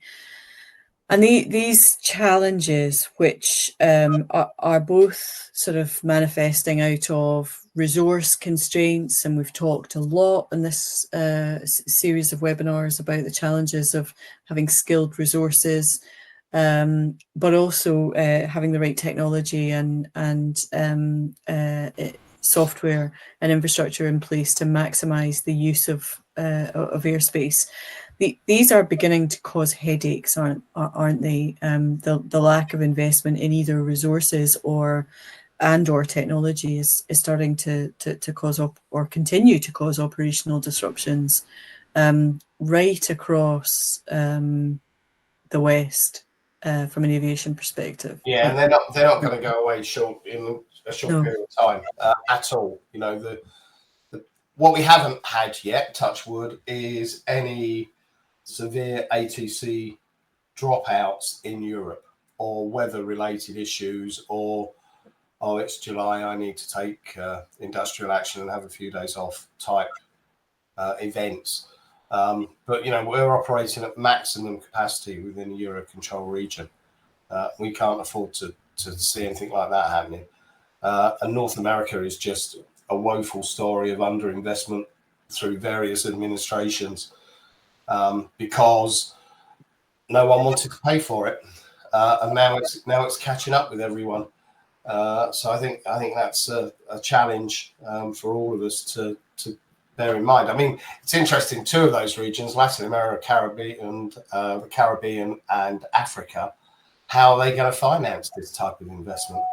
And these challenges, which are both sort of manifesting out of resource constraints, and we've talked a lot in this series of webinars about the challenges of having skilled resources, but also having the right technology and software and infrastructure in place to maximise the use of airspace. These are beginning to cause headaches, aren't they? The lack of investment in either resources or technology is starting to cause or continue to cause operational disruptions right across the West from an aviation perspective. Yeah, and they're not going to go away in a short period of time at all. You know, what we haven't had yet, touch wood, is any severe ATC dropouts in Europe or weather-related issues or, oh, it's July, I need to take industrial action and have a few days off type events. But, you know, we're operating at maximum capacity within the Eurocontrol region. We can't afford to see anything like that happening. And North America is just a woeful story of underinvestment through various administrations because no one wanted to pay for it, and now it's catching up with everyone. So I think that's a challenge for all of us to bear in mind. I mean, it's interesting. Two of those regions, Latin America, the Caribbean, and Africa, how are they going to finance this type of investment?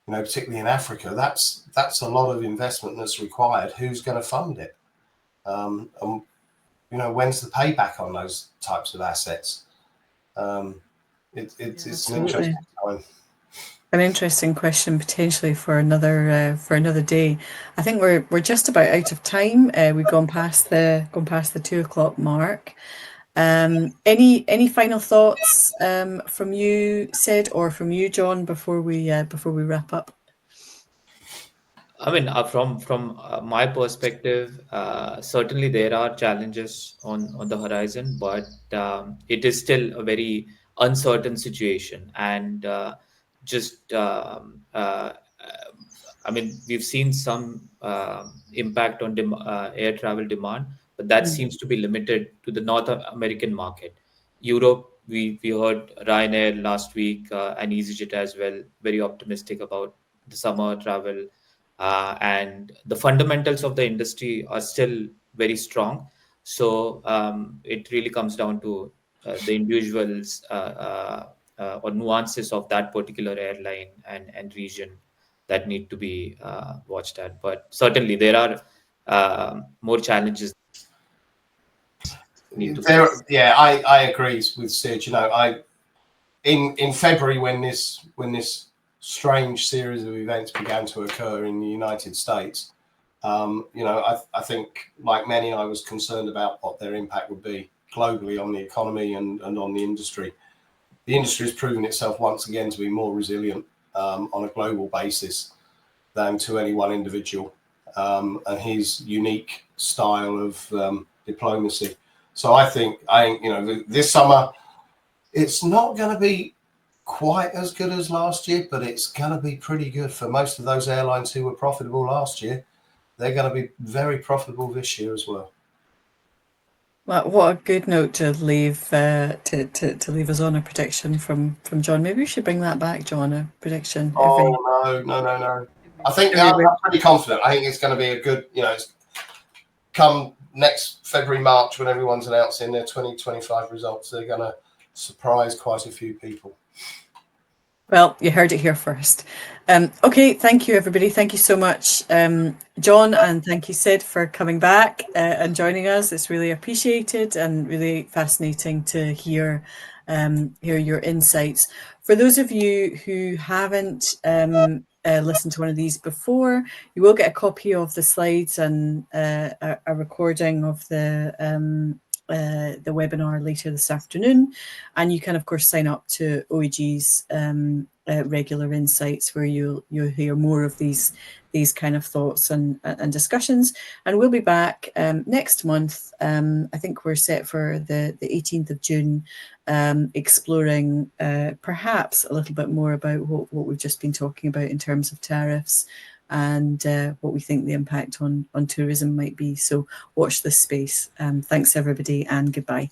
You know, particularly in Africa, that's a lot of investment that's required. Who's going to fund it? And you know, when's the payback on those types of assets? It's an interesting time. An interesting question potentially for another day. I think we're just about out of time. We've gone past the 2 o'clock mark. Any final thoughts from you, Sid, or from you, John, before we wrap up? I mean, from my perspective, certainly there are challenges on the horizon, but it is still a very uncertain situation. And I mean, we've seen some impact on air travel demand, but that seems to be limited to the North American market. Europe, we heard Ryanair last week and EasyJet as well, very optimistic about the summer travel. And the fundamentals of the industry are still very strong. So it really comes down to the individuals or nuances of that particular airline and region that need to be watched at. But certainly there are more challenges. I agree with Sid. You know, in February when this strange series of events began to occur in the United States, you know, I think like many, I was concerned about what their impact would be globally on the economy and on the industry. The industry has proven itself once again to be more resilient on a global basis than to any one individual and his unique style of diplomacy. So I think you know, this summer it's not going to be quite as good as last year, but it's going to be pretty good for most of those airlines who were profitable last year. They're going to be very profitable this year as well. Well, what a good note to leave to leave us on, a prediction from John. Maybe we should bring that back, John. A prediction. Oh no! I think I'm pretty confident. I think it's going to be a good. You know, it's come next February, March when everyone's announcing their 2025 results. They're going to surprise quite a few people. Well, you heard it here first. Okay, thank you, everybody. Thank you so much, John, and thank you, Sid, for coming back and joining us. It's really appreciated and really fascinating to hear your insights. For those of you who haven't listened to one of these before, you will get a copy of the slides and a recording of the webinar later this afternoon, and you can of course sign up to OAG's regular insights, where you'll hear more of these kind of thoughts and discussions. And we'll be back next month. I think we're set for the 18th of June, exploring perhaps a little bit more about what we've just been talking about in terms of tariffs and what we think the impact on tourism might be. So watch this space. Thanks everybody, and goodbye.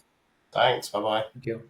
Thanks. Bye-bye. Thank you.